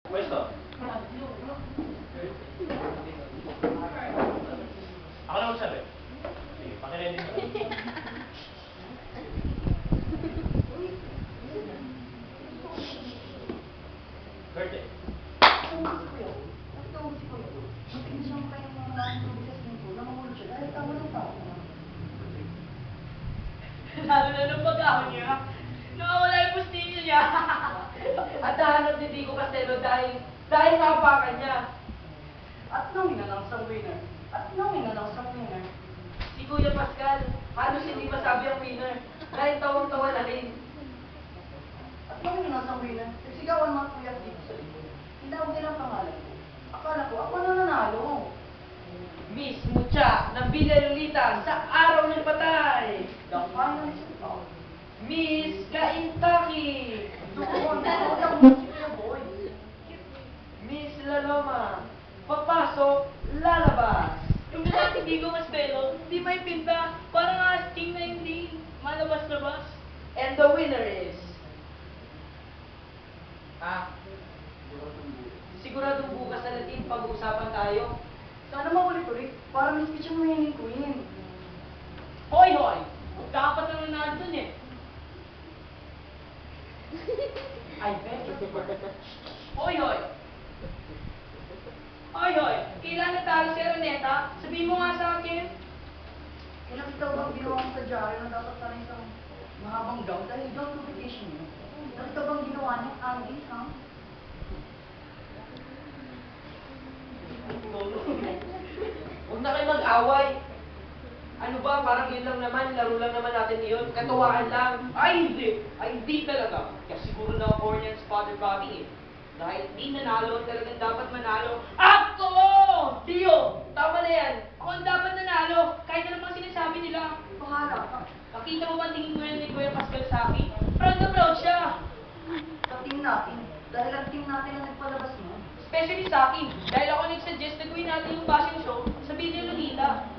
Pwesto. Ako na magsabi. Sige, pakilinin ko. Birthday. Lalo na nung pag-ahon niya. Nakawala yung pustilyo niya. At nahanap ni Dico Castelo dahil napakan niya. At nawin na lang sa winner. Si Kuya Pascal, halos hindi masabi ang winner. Dahil tawang-tawa na rin. At nawin na lang sa winner. Nagsigawan mga kuya dito sa likod. Tinawag nila ang pangalan ko. Akala ko, ako na nanalo. Miss Mucha ng Villalolita sa araw ng patay. The finalist of Miss Kaintaki. doon ang si Kuya Boy. Miss Laloma. Papasok, lalabas. Yung dati Dico Castelo, di may pinta, parang asking na hindi malabas-labas. And the winner is... Siguradong bukas na natin pag-uusapan tayo. Sana maulit-ulit para may speech ang winning queen. Hoy, hoy! Dapat na nanalo dun eh. I bet. Hoy, hoy! Hoy, hoy! Kailan natalo si Araneta? Sabihin mo nga sa akin. Eh, nakita ko bang ginawa ko sa diary na dapat sana isang mahabang gown dahil gown competition yun. Nakita bang ginawa niya ang ha? Huwag na kayo mag-away. Ano ba, parang yun lang naman, laro lang naman natin yun. Katuwaan lang. Ay, hindi talaga. Kaya siguro na-corny ang Father Bobby eh. Dahil di nanalo, talagang dapat manalo. Ako! Dio! Tama na yan. Ako ang dapat nanalo, kahit ano pang sinasabi nila. Bahala ka. Nakita mo ba ang tingin mo yan ni Kuya Pascal sa akin? Proud na proud siya. Sa team natin. Dahil ang team natin ang nagpalabas mo. Especially sa akin, dahil ako nag-suggest na gawin natin yung fashion show sa Villalolita.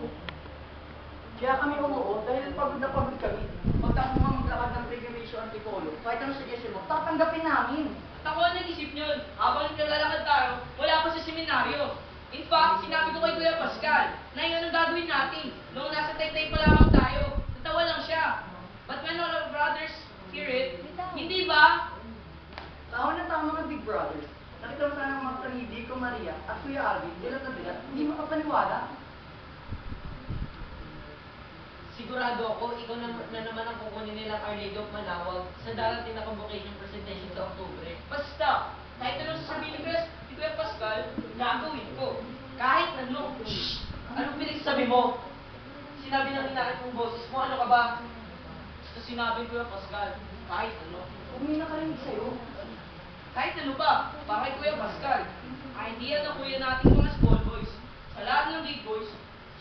Kaya kami umuo dahil pagod na pagod kami. Pagtapos mo maglakad ng pre-graduation antipolo, kahit anong suggestion mo, tatanggapin namin. At ako ang nag-isip yun, habang naglalakad tayo, wala pa sa seminaryo. In fact, sinabi ko kay Kuya Pascal na yun ang gagawin natin. Noong nasa Taytay pa lamang tayo, natawa lang siya. But when all our brothers hear it, hindi ba? Tao na tao mga Big Brothers. Nakita mo sana ang mga ni Dico Maria at Kuya Arvin, dilat na dilat, hindi makapaniwala. Sigurado ako, ikaw na naman ang kukunin nilang Our Lady of Manawag sa darating na convocation presentation sa Oktubre. Basta, kahit anong sasabihin ni Kuya Pascal, gagawin ko. Kahit ano. Shhh! Anong pinagsasabi mo? Sinabi ng inaanong mong boses mo, ano ka ba? Basta sinabi ko Kuya Pascal, kahit ano. Huwag may nakarinig sa'yo. Kahit ano ba, para kay Kuya Pascal, idea ng kuya natin mga small boys. Sa lahat ng big boys,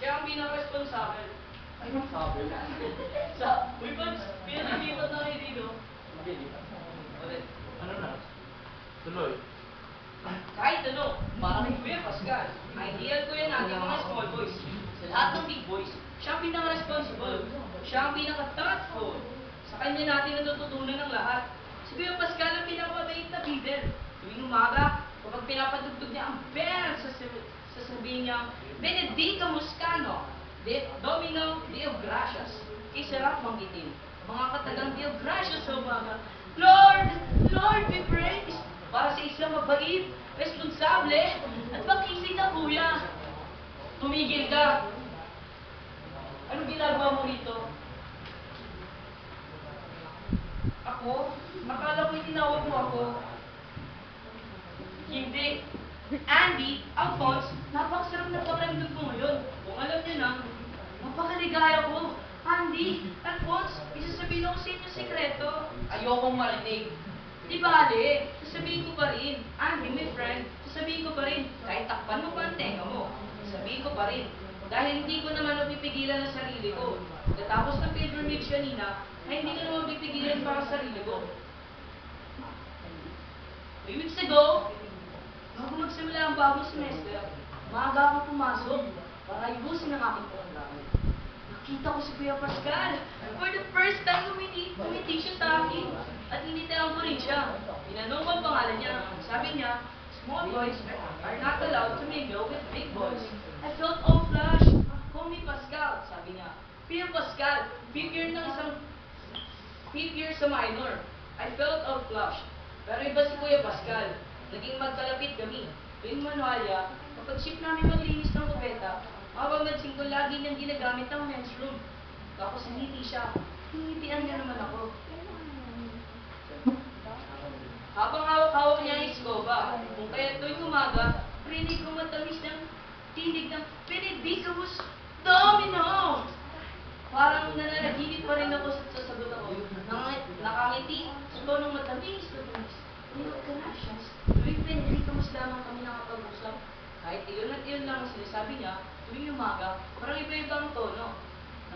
siya ang pinaka-responsible. Ay, ang sabi. Uy, Pans, pinalilipat na kayo dito. Ulit. Ano na? Tuloy. Kahit ano, para kay Kuya Pascal, ideal kuya natin mga small boys. Sa lahat ng big boys, siya ang pinaka-responsible. Siya ang pinaka-thoughtful. Sa kanya natin natututunan ng lahat. Si Kuya Pascal ang pinaka-mabait na leader. Tuwing umaga, kapag pinapadugtog niya ang bell, sasabihin niya, Benedicto Muscano, Domino Deo Gracias. Kay sarap manggitin. Mga katagang Deo Gracias sa umaga. Lord! Lord, we praise! Para sa isang mabait, responsable, at makisig na kuya. Tumigil ka. Anong ginagawa mo rito? Ako? Akala ko itinawag mo ako. Hindi. Andy, Alphonse, napakasarap na pakiramdam ko ngayon. Kung alam niyo na, napakaligaya ko. Andy, Alphonse, isasabihin ako sa inyo sekreto. Ayokong marinig. Di bale, sasabihin ko pa rin. Andy, my friend, sasabihin ko pa rin. Kahit takpan mo pa ang tenga mo, sasabihin ko pa rin. Dahil hindi ko naman mapipigilan ang sarili ko. Pagkatapos ng pilgrimage kanina, ay hindi ko naman mapipigilan para sa sarili ko. 3 weeks ago, bago magsimula ang bagong semester, maaga akong pumasok para ayusin ang aking programa. Nakita ko si Kuya Pascal. For the first time, umiti siya sa akin. At initahan ko rin siya. Tinanong ko ang pangalan niya. Sabi niya, small boys are not allowed to mingle with big boys. I felt all flushed. Call me Pascal, sabi niya. Pia Pascal, fifth year sa minor. I felt all flushed. Pero iba si Kuya Pascal. Naging magkalapit kami. Tuwing manualya, kapag ship namin maglinis ng kubeta, mapapansin ko lagi niyang ginagamit ang men's room. Tapos ngiti siya. Hinitian niya naman ako. Habang hawak-hawak niya ang iskoba, kung kaya tuwing umaga, rinig ko matamis ng tinig ng Benedictus Domino! Parang nananaginip pa rin ako sa sagot ako. Nakangiti sa tonong matamis. Pero gracias, tuwing Benedictus lamang kami nakapag-usap. Kahit iyon at iyon lang ang sinasabi niya, tuwing umaga, parang iba-iba ang tono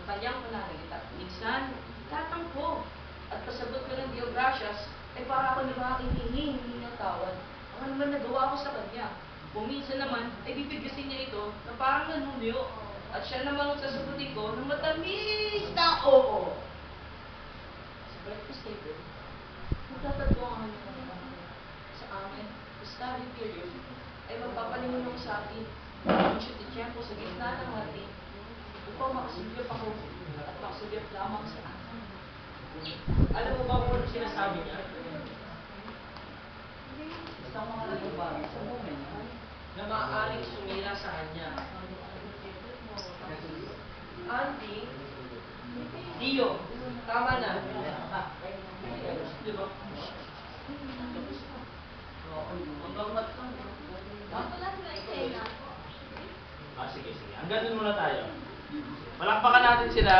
ng kanyang pananalita. Minsan, tatangko. At pasagot ko ng Dio Gracias, ay para ako naman hinihingi ng tawad. Ang naman nagawa ko sa kanya. Kung minsan naman, ay bibigyasin niya ito na parang nanunuyo. At siya naman ang sasagutin ko ng matamis na oo. Sa breakfast table, magtatagpuan kami sa amin, the study period, ay magpapalingon sa atin ang shoot the tempo sa gitna ng atin upang makasulyap ako at makasulyap lamang sa atin. Alam mo ba kung ano sinasabi niya? Basta ang mga nagbabago sa moment, Na maaaring sumira sa kanya. Auntie, Dio, tama na. Di ba? Hanggang mat lang. Sige. Hanggang dun muna tayo. Palakpakan natin sila.